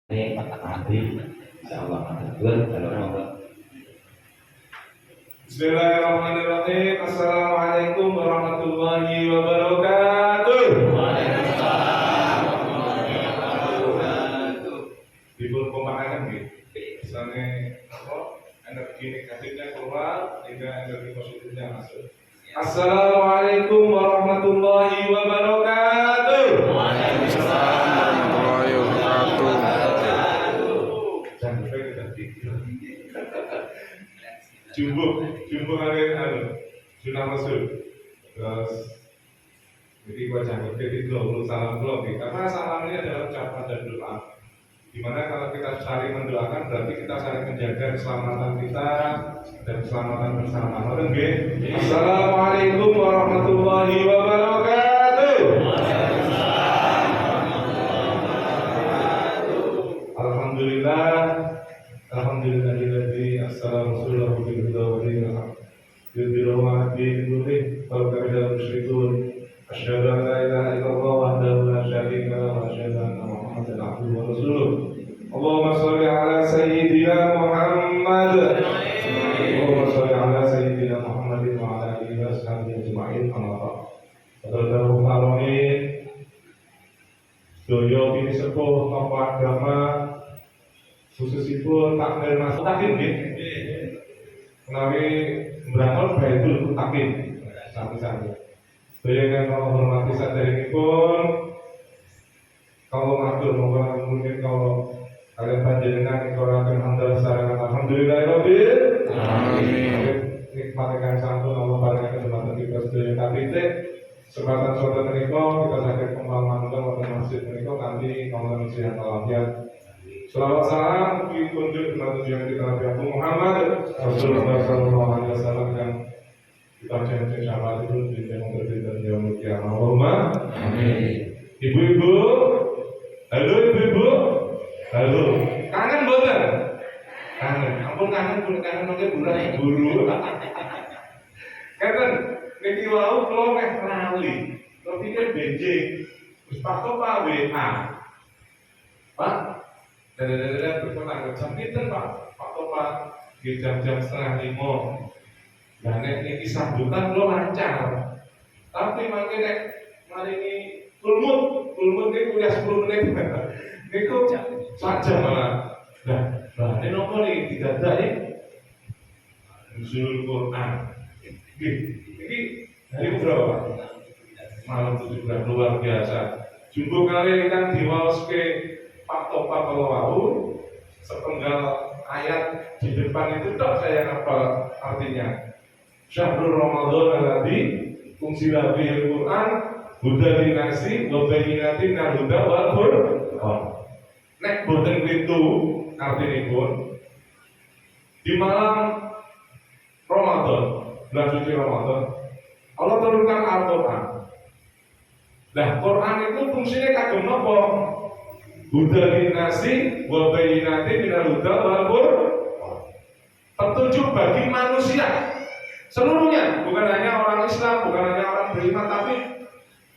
Insyaallah kalau Bismillahirrahmanirrahim. Assalamualaikum warahmatullahi wabarakatuh. Dipun pemahaman gitu. Misalnya apa? Energi negatifnya keluar, sehingga energi positifnya masuk. Assalamualaikum warahmatullahi wabarakatuh. Waalaikumsalam warahmatullahi wabarakatuh. Jangan lupa kita pikir. Jumbo kalian sudah masuk. Terus jadi wajah berkedip dulu salam dulu. Karena salam ini adalah ucapan dan doa. Dimana kalau kita saling mendoakan berarti kita saling menjaga keselamatan kita dan keselamatan bersama. Assalamualaikum warahmatullahi wabarakatuh. Alhamdulillah. Alhamdulillahilladzi arsala rasulahu bil huda wa dinil haqq yudhhirahu 'ala ad-dini kullih walau kariha al-musyrikun. Asyhadu an la ilaha illallah wahdahu la syarika lahu wa asyhadu anna Muhammadan 'abduhu wa rasuluh. Allahumma shalli 'ala sayyidina Muhammad. Allahumma shalli 'ala sayyidina Muhammadin wa 'ala alihi wa sahbihi ajma'in. Amma ba'd. Saudara-saudara kalian, doyo ini sepuh tokoh agama khususipun takmir masuk takin nggih. Menawi berangkat Baitul Takin sami-sami. Sedaya kalau hormati saderengipun kalau matur mungkin kalau kalian panjenengan ikolaken hamdal sarangan alhamdulillahirabbil alamin. Nikmatkan sampun Allah paringaken kesempatan kita sedaya kapite. Kesempatan suatu menika kita saged kembang manunggal wonten masjid menika kanthi kawula sehat walafiat. Salawat salam ditunjuk kepada yang kita Nabi Muhammad Rasulullah Sallallahu Alaihi Wasallam yang kita janji syafaat itu di dalam kehidupan yang kiamat. Allahumma amin. Ibu-ibu, halo ibu-ibu, halo. Kangen boten? Kangen. Ampun kangen mungkin bulan buru. Kangen. Niki wau kula meh lali. Kula pikir benjing. Wis Pak WA. Pak dan berkota jam pinten Pak Topa di jam-jam 4:30. Nah nek sambutan lo lancar. Tapi mangke nek maringi kulmut iki kuliah 10 menit. Niku sajam malah. Nah ini nopo nih didadak Nuzul Quran. Iki hari berapa? Malam 17 luar biasa. Jumbo kali kan diwaoske Pak Topa kalau mau sepenggal ayat di depan itu tak saya hafal artinya. Syahrul Ramadan alladzi unzila fihil Qur'an hudan linnasi wa bayyinatin minal huda wal furqan. Nek boten pintu artinipun di malam Ramadan, bulan suci Ramadan, Allah turunkan Al-Qur'an. Nah, Quran itu fungsinya kagem napa? Huda linnasi wa bayyinatin minal huda wal furqan. Petunjuk bagi manusia seluruhnya, bukan hanya orang Islam, bukan hanya orang beriman, tapi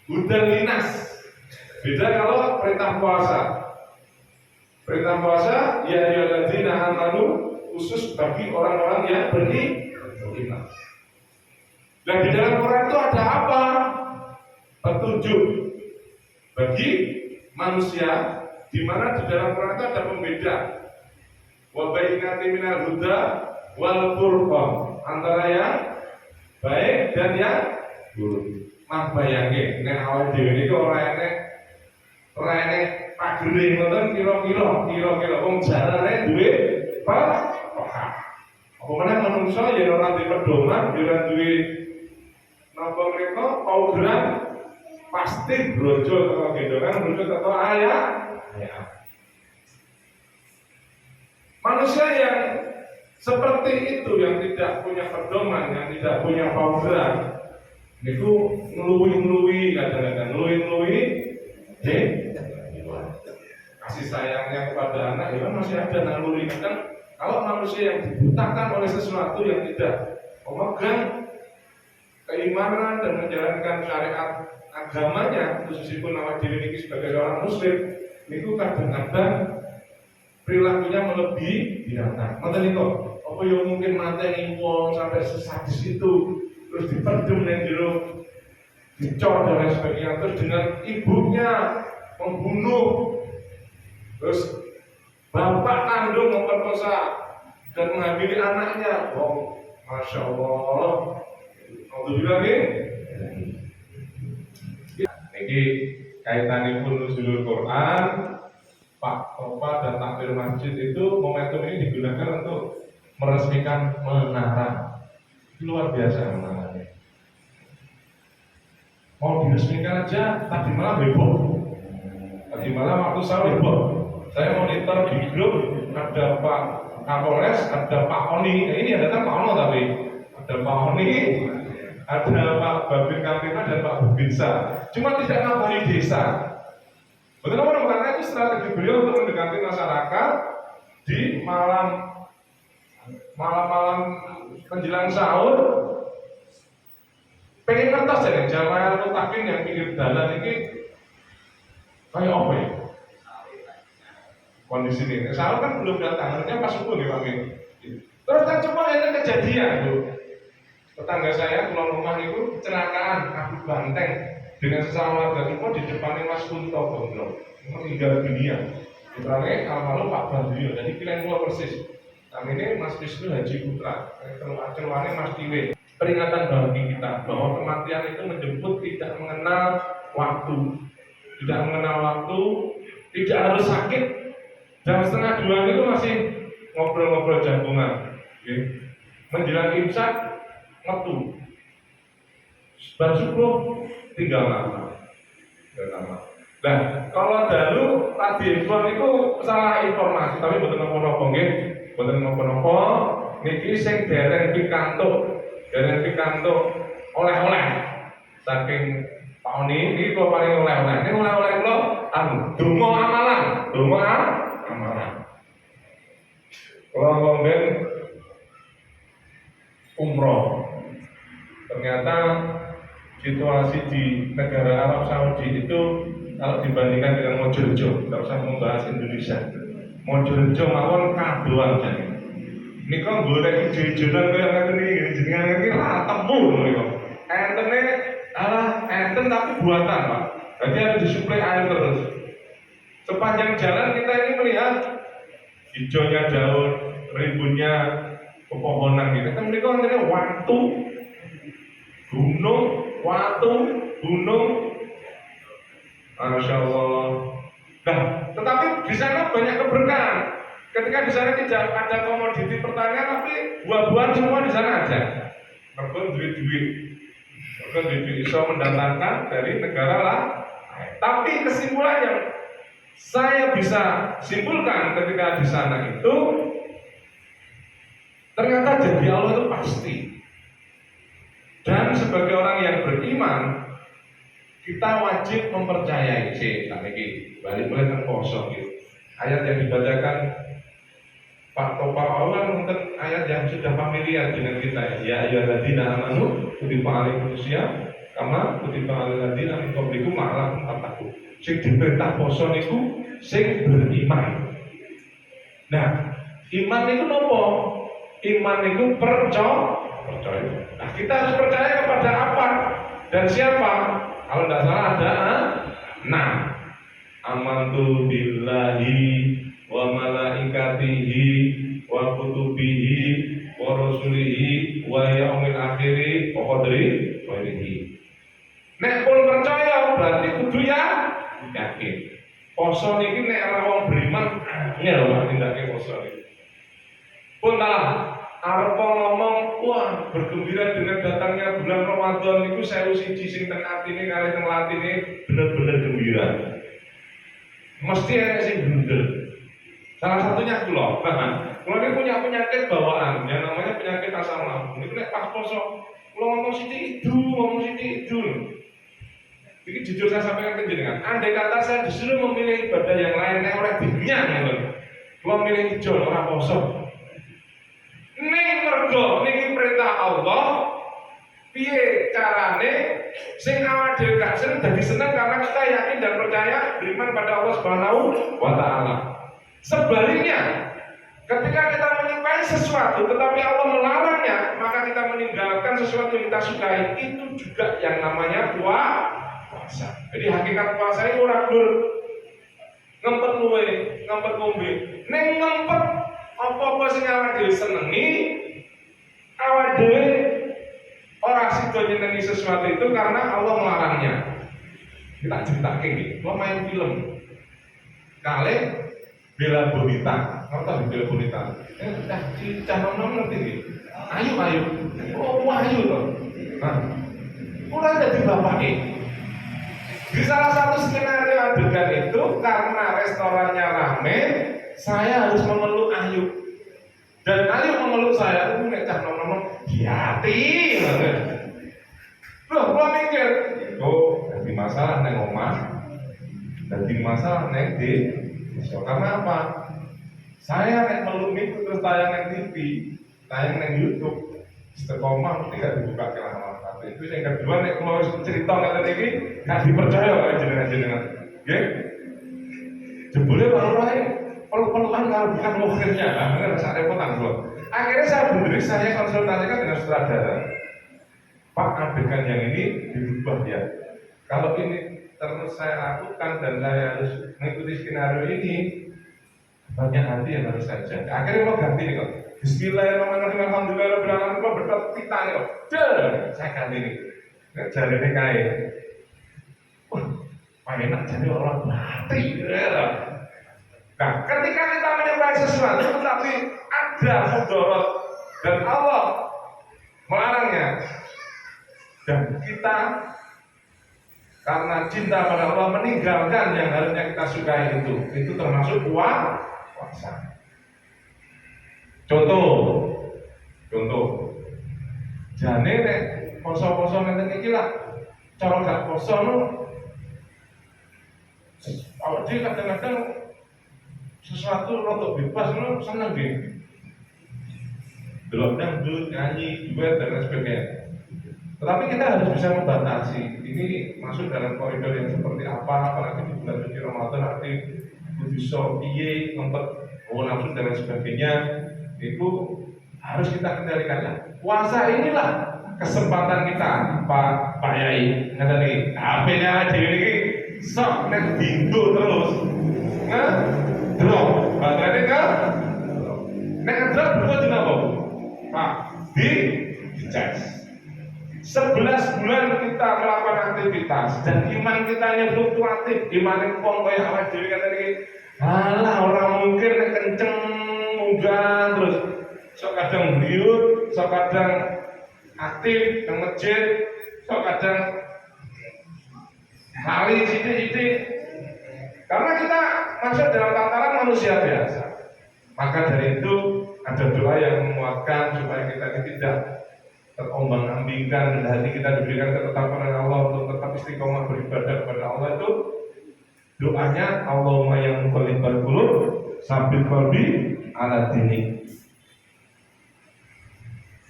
huda linnas. Beda kalau perintah puasa. Perintah puasa ya ayyuhalladzina amanu khusus bagi orang-orang yang beriman. Dan di dalam Quran itu ada apa? Petunjuk bagi manusia. Di mana di dalam Quran itu ada pembeda wa bayyinatin minal huda wal furqan, antara yang baik dan yang buruk. Mah bayange nek awake dhewe iki ora enek pagering ngoten kira-kira wong jarane duwe paham. Apa meneh manungsa yen ora duwe pedoman, yen ora duwe napa mereka program pasti brojol teko gendongan, brojol teko ayah. Ya. Manusia yang seperti itu, yang tidak punya pedoman, yang tidak punya program, itu ngeluwi kadang-kadang ngeluwi, kasih sayangnya kepada anak, ya masih ada naluri. Kadang kalau manusia yang dibutakan oleh sesuatu yang tidak memegang keimanan dan menjalankan syariat agamanya, khususipun awak diri ini sebagai seorang muslim, itu kadang-kadang perilakunya melebihi binatang. Ngoten niku. Apa yo mungkin mateni wong sampai sesadis itu, terus dipendem ning jero dicor dan lain sebagainya, terus dengan ibunya membunuh, terus bapak kandung memperkosa dan mengambil anaknya. Oh, masya Allah. Alhamdulillah nih. Ini kaitanipun nuzulul Quran, Pak Topa dan takbir masjid itu momentum ini digunakan untuk meresmikan menara. Itu luar biasa menaranya. Mau diresmikan aja, tadi malam heboh. Tadi malam waktu saya heboh. Saya monitor di grup, ada Pak Kapolres, ada Pak Oni. Ini yang datang Pak Ono tapi ada Pak Oni, ada Pak Babin Kamtipmas dan Pak Babinsa. Cuma tidak ngabari desa. Betul apa? Karena itu strategi beliau untuk mendekati masyarakat di malam-malam menjelang sahur. Pengen ngertos ya, jamaah mutakin yang pinggir jalan ini kayak apa ya? Kondisi ini, sahur kan belum datang, harusnya pas subuh nih Pak Min. Terus kan cuma ini kejadian tuh. Tetangga saya pulang rumah itu kecelakaan, adu banteng dengan sesama warga itu di depannya Mas Kunto Gondrong, meninggal dunia. Putranya almarhum Pak Badrio, jadi pilihan gua persis. Kami ini Mas Wisnu Haji Putra, keluarnya Mas Tiwe. Peringatan bagi kita bahwa kematian itu menjemput tidak mengenal waktu, tidak harus sakit. Jam 1:30 itu masih ngobrol-ngobrol jagungan, menjelang imsak metu, bar subuh tinggal lama. Nah, kalau dulu tadi info itu salah informasi, tapi betul nopo-nopo nggih, betul nopo-nopo. Niki sing dereng pikantuk oleh-oleh saking Pak Oni ini kok paling oleh-oleh. Ini oleh-oleh kula donga amalan. Kalau ngomben umroh, ternyata situasi di negara Arab Saudi itu kalau dibandingkan dengan Mojorejo, tidak usah membahas Indonesia. Mojorejo mawon kadoan jane. Nika golek ijo-ijonan kaya ngeten iki jenengan iki ra temu niku. Entene enten tapi buatan, Pak. Berarti harus disuplai air terus. Sepanjang jalan kita ini melihat hijaunya daun, rimbunnya pepohonan gitu. Kan mereka ngene gunung. Masya Allah. Nah, tetapi di sana banyak keberkahan. Ketika di sana tidak ada komoditi pertanian, tapi buah-buahan semua di sana ada. Mereka duit-duit bisa mendatangkan dari negara lain. Tapi kesimpulan yang saya bisa simpulkan ketika di sana itu, ternyata janji Allah itu pasti. Dan sebagai orang yang beriman, kita wajib mempercayai balik ke poso gitu. Ayat yang dibacakan Pak Topa Allah mungkin ayat yang sudah familiar dengan kita. Ya ayyuhalladzina amanu kutiba alaikumus syiyam kama kutiba alal ladzina min qablikum la'allakum tattaqun. Sing diperintah poso niku sing beriman. Nah, iman niku napa? Iman niku percaya. Nah, kita harus percaya kepada apa dan siapa? Kalau tidak salah ada 6. Amantu billahi wa malaikatihi wa kutubihi wa rasulihi wa yaumil akhiri wa qadri khairihi. Nek pun percaya berarti kudu yakin. Poso niki nek ora wong beriman angel wae tindake poso niki. Pun talah arep ngomong wah bergembira dengan datangnya bulan Ramadan niku 1001 sing teng atine kali teng latine bener-bener gembira. Mesti ada sing bundel. Salah satunya kula. Kula ini punya penyakit bawaan yang namanya penyakit asam lambung. Itu nek pas poso kula ngomong sithik itu. Ini jujur saya sampaikan ke jenengan. Andai kata saya disuruh memilih ibadah yang lain nek ora dinyang ngono. Kula milih ijo ora poso. Mergo niki perintah Allah. Piye carane sing awak dhewe gak seneng dadi seneng karena kita yakin dan percaya beriman pada Allah Subhanahu wa taala. Sebaliknya, ketika kita menyukai sesuatu tetapi Allah melarangnya, maka kita meninggalkan sesuatu yang kita sukai. Itu juga yang namanya puasa. Jadi hakikat puasa itu ora gur ngempet luwe, ngempet ngombe. Ning ngempet apa-apa sing awake dhewe senengi, awake dhewe ora sida nyenengi sesuatu itu karena Allah melarangnya. Kita ceritake iki, gua main film. Kali Bella Bonita, nonton Bella Bonita. Nom ngerti iki. Ayu. Oh, ayu toh. Nah, ora dadi bapake. Di salah satu skenario adegan itu karena restorannya rame, saya harus memeluk Ayu. Dan Ayu memeluk saya, itu nek cah nom-nom hati. Loh, gua mikir, oh, jadi masalah neng omah, jadi masalah neng di. So, karena apa? Saya nek meluk itu terus tayang neng TV, tayang neng YouTube, istiqomah tidak dibuka kelangan. Itu yang kedua nek kalau cerita ngeten iki gak dipercaya oleh jenengan-jenengan. Nggih. Jebule ora peluk-pelukan kalau bukan mukhirnya, nah, rasa repotan kok. Akhirnya saya konsultasikan dengan sutradara. Pak, adegan yang ini dirubah ya. Kalau ini terus saya lakukan dan saya harus mengikuti skenario ini, banyak hati yang harus saya jaga. Akhirnya mau ganti nih kok. Bismillahirrahmanirrahim. Alhamdulillah kok betul kita nih kok. Saya ganti nih. Jari ini kain. Wah, enak jadi orang mati. Nah, ketika kita menyukai sesuatu tetapi ada mudarat dan Allah melarangnya, dan kita karena cinta pada Allah meninggalkan yang harusnya kita sukai itu termasuk puasa. Contoh, jane nek poso-poso ngeten iki lah, cara gak poso no, awak dhewe kadang-kadang sesuatu rada bebas no seneng nggih. Delok dangdut, nyanyi, duet dan lain sebagainya. Tetapi kita harus bisa membatasi. Ini masuk dalam koridor yang seperti apa, apalagi di bulan suci Ramadan nanti bisa piye ngempet nafsu dan lain sebagainya. Itu harus kita kendalikan. Puasa inilah kesempatan kita, Pak Yai. Kata nih, HP-nya dewe iki sok nek dinggo terus. Nah, drop. Baterainya kan? Nek drop berapa dina apa? Pak, di charge. 11 bulan kita melakukan aktivitas dan iman kita yang fluktuatif, iman yang kaya awake dhewe kata iki. Alah, orang mungkin nek kenceng munggah terus sok kadang mriut, sok kadang aktif nang masjid, sok kadang lali sithik-sithik. Karena kita masuk dalam tataran manusia biasa. Maka dari itu ada doa yang menguatkan supaya kita tidak terombang-ambingkan, hati kita diberikan ketetapan oleh Allah untuk tetap istiqomah beribadah kepada Allah. Itu doanya Allahumma yang muqallibal qulub sabit qalbi ala dinik.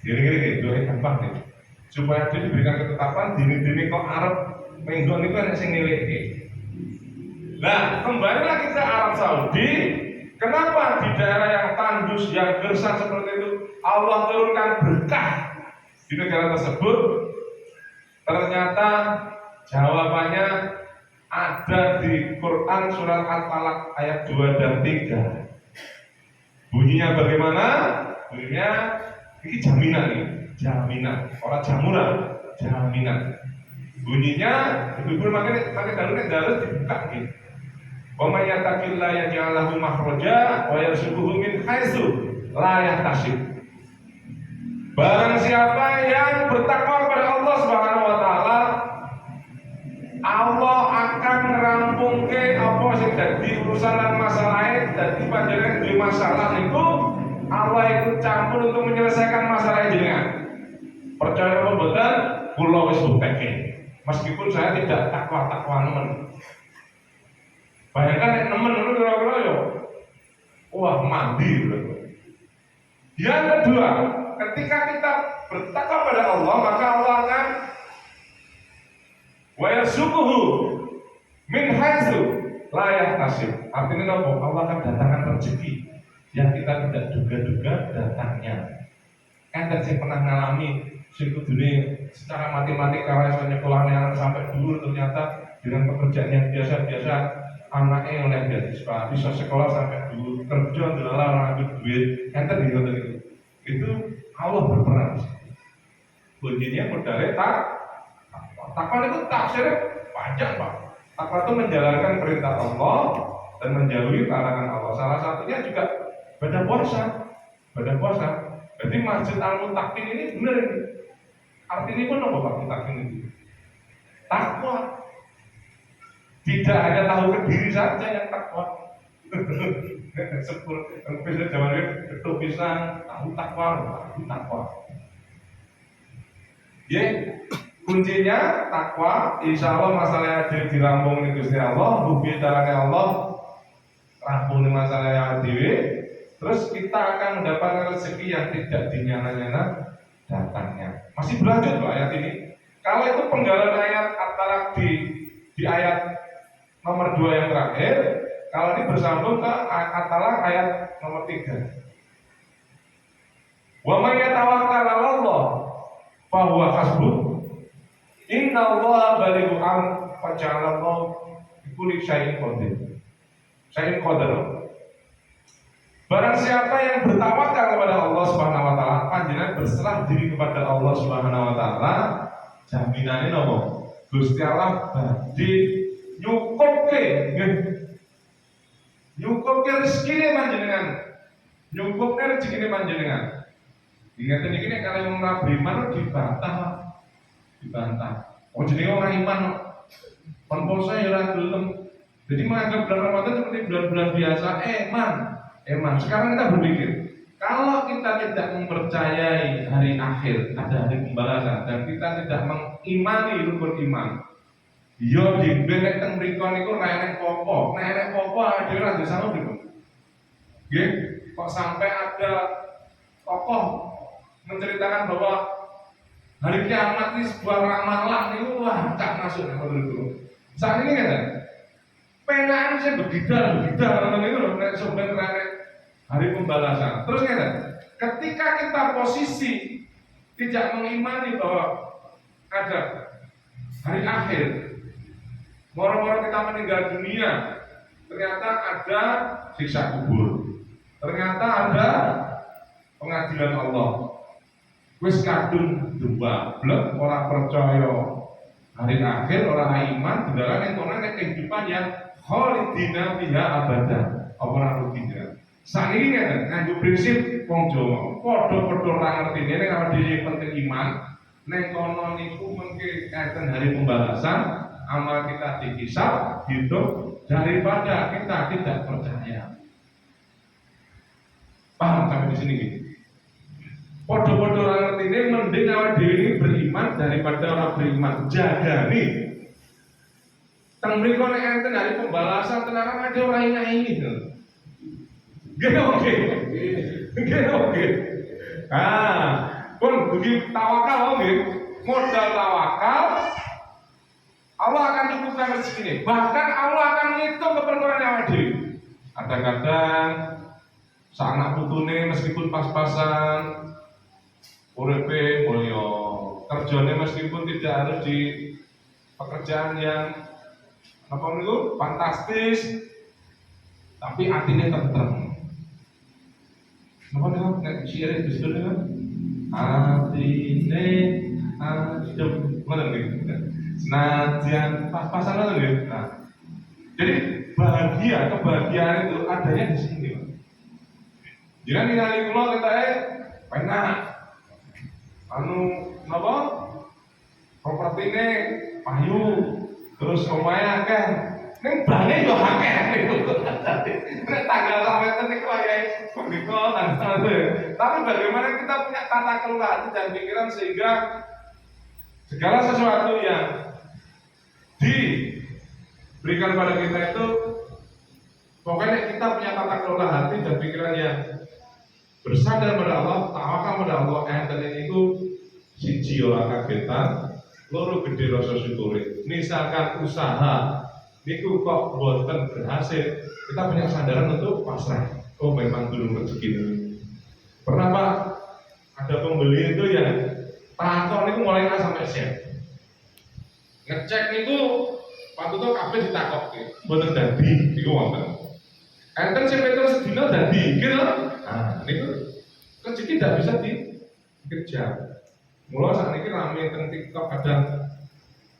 Gini doa gampang nih. Supaya dia diberikan ketetapan dini-dini kok Arab minggu ini kan sing niliki. Nah, kembali lagi ke Arab Saudi. Kenapa di daerah yang tandus, yang gersang seperti itu Allah turunkan berkah di negara tersebut? Ternyata jawabannya ada di Quran surat At-Talaq ayat 2 dan 3. Bunyinya bagaimana? Bunyinya ini jaminan, orang jamuran, jaminan. Bunyinya ibu-ibu pakai dalil dibuka gitu. Wa may yattaqillaha yaj'al lahu makhraja wa yarzuquhu min haitsu la yahtasib. Barang siapa yang bertakwa kepada Allah Subhanahu wa taala, Allah akan ngerampungke apa sing dadi urusan lan masalahe. Dadi panjenengan duwe masalah niku Allah ikut campur untuk menyelesaikan masalah jenengan. Percaya apa mboten? Kula wis bukteke. Meskipun saya tidak takwa nemen. Bayangkan nek nemen ngono kira-kira yo wah mandi gitu. Yang kedua, ketika kita bertakwa pada Allah, maka Allah akan wa yarzuquhu min haitsu layak nasib. Artinya apa? Allah akan datangkan rezeki yang kita tidak duga-duga datangnya. Enten sing pernah ngalami sing kudune secara matematika rasa nyekolahnya anak sampai dulu ternyata dengan pekerjaan yang biasa-biasa anaknya oleh beasiswa bisa sekolah sampai dulu kerja adalah orang ambil duit enten gitu itu Allah berperan. Kuncinya modalnya takwa itu tafsirnya panjang Pak. Takwa itu menjalankan perintah Allah dan menjauhi larangan Allah. Salah satunya juga pada puasa. Jadi Masjid Al-Muttaqin ini benar ini. Artinya pun apa Pak Muttaqin itu? Takwa. Tidak hanya tahu ke diri saja yang takwa. Seperti bisa zaman itu pisang tahu takwa. Ya, kuncinya takwa. Insya Allah masalah yang dirampung di Gusti Allah, bukti caranya Allah, rampung masalah yang dewi. Terus kita akan mendapatkan rezeki yang tidak dinyana-nyana datangnya. Masih berlanjut Pak ayat ini. Kalau itu penggalan ayat antara di ayat nomor 2 yang terakhir, kalau ini bersambung ke antara ayat nomor 3. Wa may yatawakkal 'ala Allah fa huwa hasbuh. Innallaha balighu amrihi qad ja'ala Allahu bikulli syai'in qadir. Barang siapa yang bertawakal kepada Allah Subhanahu wa taala, panjenengan berserah diri kepada Allah Subhanahu wa taala, jaminane nopo? Gusti Allah badhe nyukupke rezekine panjenengan. Nyukupke rezekine panjenengan. Ingat iki nek kalau wong ora beriman dibantah. Oh jenenge ora iman kok. Kon poso ya ora gelem. Jadi menganggap bulan Ramadan seperti bulan-bulan biasa. Sekarang kita berpikir, kalau kita tidak mempercayai hari akhir, ada hari pembalasan, dan kita tidak mengimani rukun iman, yo di benek teng mriku niku nek popo ada ora disano niku. Nggih, kok sampai ada tokoh menceritakan bahwa hari kiamat ini sebuah ramalan niku wah cak masuk nek dulu. Saat ini kan penaan saya begidal niku lho nek sampeyan hari pembalasan. Terus ketika kita posisi tidak mengimani bahwa ada hari akhir, moro-moro kita meninggal dunia, ternyata ada siksa kubur, ternyata ada pengadilan Allah. Wis kadung dua blek ora percaya hari akhir, ora iman, beneran yang kono kehidupan yang khalidina fiha abadan. Ora ruginya. Sakniki ngeten, nganggo prinsip wong Jawa, padha-padha ora ngertine nek awake dhewe penting iman, ning kono niku mengke enten hari pembalasan, amal kita dihisab, hidup daripada kita tidak percaya. Paham sampai di sini gitu? Padha-padha ora ngertine mending awake dhewe ini beriman daripada ora beriman. Jagani. Teng mriku nek enten hari pembalasan tenanan ada ora ini. Oke. Pun begitu tawakal nggih. Modal tawakal Allah akan cukupkan rezeki ini. Bahkan Allah akan menghitung keperluan awake dhewe. Kadang-kadang sanak putune meskipun pas-pasan uripe mulya, kerjane meskipun tidak harus di pekerjaan yang apa niku fantastis, tapi atine tentrem. Napa niku nek sire disebut niku? Atine adem. Ngoten nggih. Senajan pas-pasan ngoten nggih. Nah. Jadi kebahagiaan itu adanya di sini. Jangan ningali kula ketae penak. Napa? Propertine payu, terus omahe akeh. Ning bange yo akeh niku. Nek tanggal sampai niku wae begitu tanggal. Tapi bagaimana kita punya tata kelola hati dan pikiran sehingga segala sesuatu yang diberikan pada kita itu pokoknya kita punya tata kelola hati dan pikiran yang bersandar pada Allah, tawakal pada Allah. Enten niku siji ora kagetan, loro gede rasa syukure. Misalkan usaha niku kok boten berhasil, kita punya sandaran untuk pasrah. Oh memang belum rezeki. Pernah Pak, ada pembeli itu yang takon niku mulai A sampai Z. Ngecek niku patutnya kabeh ditakokke, boten dadi niku wonten. Enten sing petung sedina dadi, gitu. Nah, niku rezeki tidak bisa dikejar. Mula saat ini rame teng TikTok kadang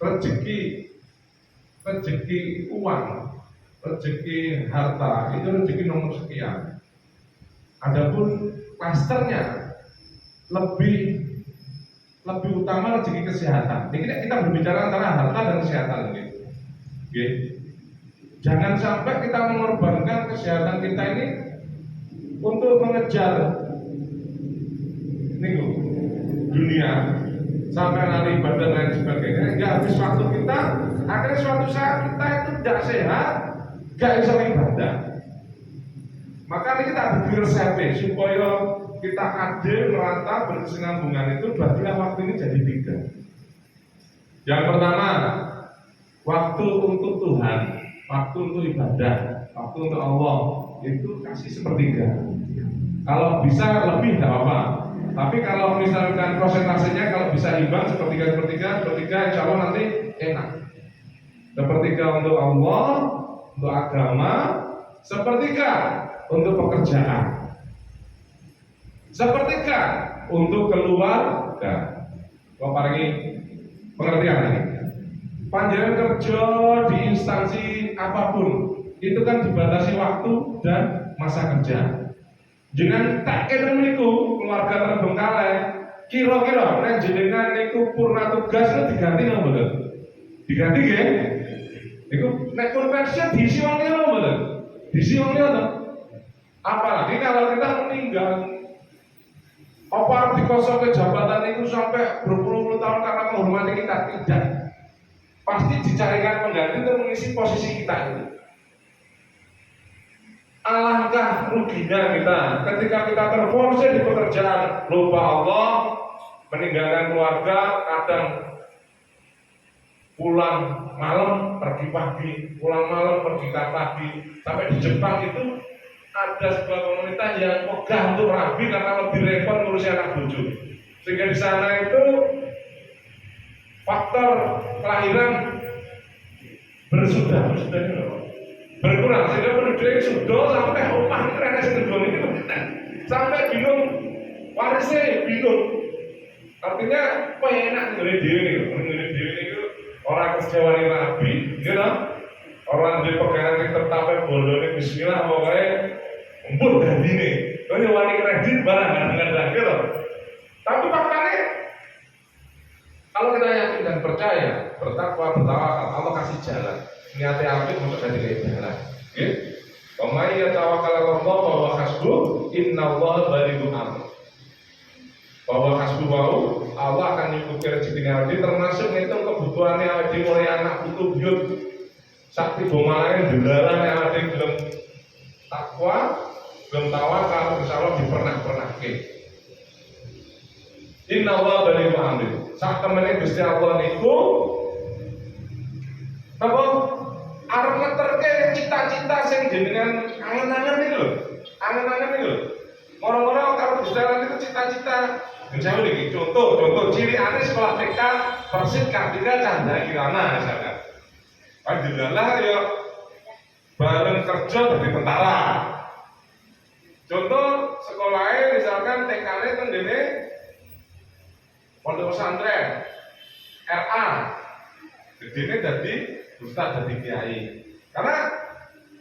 rezeki uang, rezeki harta itu rezeki nomor sekian. Adapun klasternya lebih utama rezeki kesehatan. Ini kita berbicara antara harta dan kesehatan gitu. Okay. Jangan sampai kita mengorbankan kesehatan kita ini untuk mengejar dunia sampai lari ibadah dan lain sebagainya. Nggak habis waktu kita, akhirnya suatu saat kita itu tidak sehat, nggak bisa ibadah. Maka ini kita beri resep supaya kita adil, merata, berkesinambungan itu bagilah waktu ini jadi 3. Yang pertama, waktu untuk Tuhan, waktu untuk ibadah, waktu untuk Allah itu kasih 1/3. Kalau bisa lebih tidak apa-apa. Tapi kalau misalkan prosentasenya kalau bisa imbang 1/3, insya Allah nanti enak. 1/3 untuk Allah, untuk agama, 1/3 untuk pekerjaan, 1/3 untuk keluarga. Kau paringi pengertian ini. Panjenengan kerja di instansi apapun, itu kan dibatasi waktu dan masa kerja. Jangan tak kena niku keluarga terbengkalai. Kira-kira nek jenengan niku purna tugas itu diganti napa mboten? Diganti nggih? Niku nek konversi diisi wong liya napa mboten? Diisi wong liya to. Apalagi kalau kita meninggal. Apa dikosong ke jabatan itu sampai berpuluh-puluh tahun karena menghormati kita? Tidak. Pasti dicarikan pengganti untuk mengisi posisi kita itu. Alangkah ruginya kita ketika kita terforsir di pekerjaan, lupa Allah, meninggalkan keluarga, kadang pulang malam pergi pagi, pulang malam pergi pagi. Sampai di Jepang itu ada sebuah komunitas yang megah untuk rabi karena lebih repot ngurusi anak bojo. Sehingga di sana itu faktor kelahiran berkurang sehingga penduduknya sudah sampai rumah ini rene sedulur ini sampai bingung warisnya bingung. Artinya penak ngene dhewe itu orang kecewa rabi, gitu. Orang di pegangan tetapnya bolone bismillah pokoknya empun dadine. Kaya wani kredit barang dengan gitu. Tapi faktanya kalau kita yakin dan percaya, bertakwa, bertawakal, Allah kasih jalan. Niatnya apik untuk jadi jalan. Nggih. Wa may yatawakkal 'ala Allah fa huwa hasbuh, innallaha balighul amr. Bahwa hasbuh wau Allah akan nyukupi rezeki awake termasuk ngitung kebutuhannya awake mulai anak putu buyut sakti bomalae ndelaran awake gelem takwa, gelem tawakal insyaallah dipernah-pernahke. Innallaha balighul amr. Sak temene Gusti Allah niku napa arep ngeterke cita-cita sing jenengan angen-angen iki lho. Angen-angen iki lho. Moro-moro kalau Gusti Allah itu cita-cita. Misalnya iki contoh ciri aneh sekolah TK persis Kartika Canda Kirana misalkan. Panjenengan ya bareng kerja dadi tentara. Contoh sekolahnya misalkan TK-ne teng dene pondok pesantren RA. Gedene dadi ustaz, dadi kiai. Karena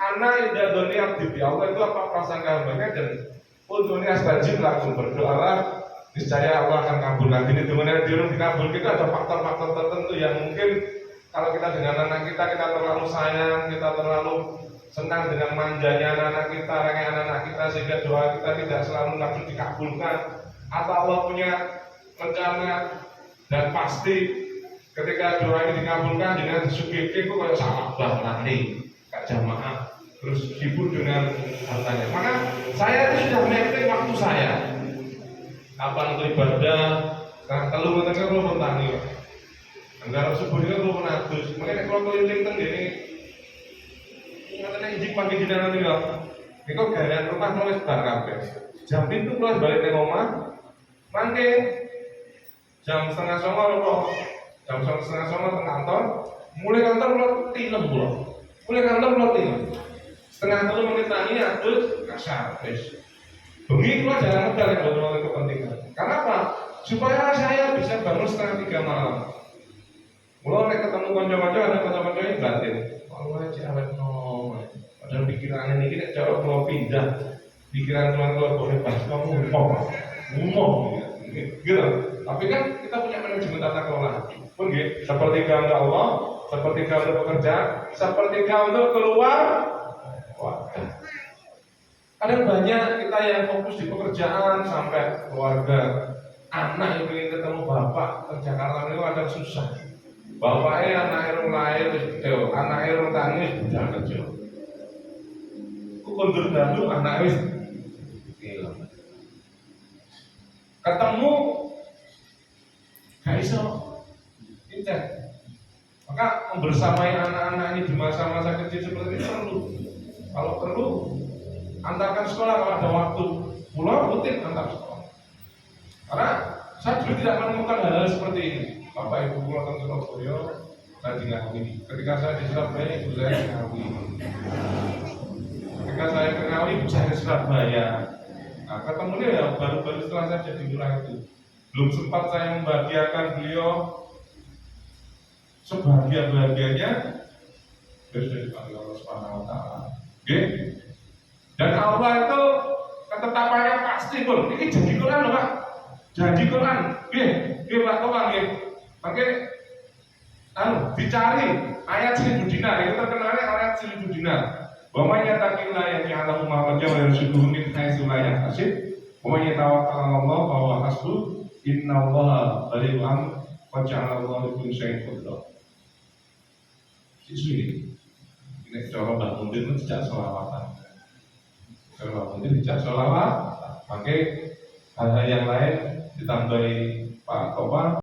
anak indah dunia abdi Allah itu apa prasangka hambanya dan dunia astajib langsung berdoa. Niscaya Allah akan kabulkan. Ini dimana dikabul kita ada faktor-faktor tertentu yang mungkin kalau kita dengan anak kita terlalu sayang, kita terlalu senang dengan manjanya anak-anak kita, anak-anak kita sehingga doa kita tidak selalu langsung dikabulkan. Atau Allah punya rencana dan pasti ketika doa ini dikabulkan dengan disugihke kok kayak salah banget gak jamaah terus sibuk dengan hartanya. Maka saya itu sudah mapping waktu saya. Kapan untuk ibadah, kalau ngoten kan kula mentani. Anggar subuh niku kula menados. Mengene kula keliling teng ngene nek izin pagi dina nanti lho. Niku gawean rumah nulis bar kabeh. Jam pintu kula balik nang omah. Mangke jam 8:30 lho. Jam 8:30 teng kantor. Mulai kantor kula tinem kula. Mulai kantor kula tinem. 2:30 menit tani adus kasar wis. Bengi kula jarang medal nek boten kepentingan. Kenapa? Supaya saya bisa bangun 2:30 malam. Mula nek ketemu kanca-kanca ada kanca-kanca yang batin. Allah aja awet nom. Padahal pikiran ini nek cara kula pindah. Pikiran kula boleh pas kamu ngomong. Gitu. Tapi kan kita punya manajemen tata kelola. Pun nggih, sepertiga untuk Allah, sepertiga untuk bekerja, sepertiga untuk keluar. Wah. Kadang banyak kita yang fokus di pekerjaan sampai keluarga. Anak yang ingin ketemu bapak ke Jakarta itu kadang susah. Bapaknya anak irung lahir, anak irung tangis udah kecil. Ku kondur dulu anak wis hilang. Ketemu gak iso. Tidak. Maka membersamai anak-anak ini di masa-masa kecil seperti ini perlu. Kalau perlu antarkan sekolah kalau ada waktu. Pulau rutin antar sekolah. Karena saya dulu tidak menemukan hal-hal seperti ini. Bapak ibu pulang ke Surabaya, saya ngawi. Ketika saya di Surabaya, ibu saya ngawi. Ketika saya ke Ngawi, ibu saya ke Surabaya. Nah, ketemunya ya baru-baru setelah saya jadi lurah itu. Belum sempat saya membahagiakan beliau sebahagia-bahagianya. Sudah dipanggil Allah Subhanahu Wa Taala. Oke? Dan Allah itu ketetapannya pasti pun. Ini janji Quran loh Pak. Janji Quran. Oke, Pak Komang ya. Oke, dicari ayat 1000 dinar. Itu terkenalnya ayat 1000 dinar. Wa may yattaqillah yaj'al lahu makhrajan wa yarzuqhu min haitsu la yahtasib. Wa may yatawakkal 'ala Allah fa huwa hasbuh. Innallaha balighun amrih wa ja'ala Allahu likulli syai'in qadra. Ini cara Mbah Mundir itu tidak sholawatan. Kalau Mbah Mundir tidak sholawat, pakai hal-hal yang lain ditambahi Pak Topa.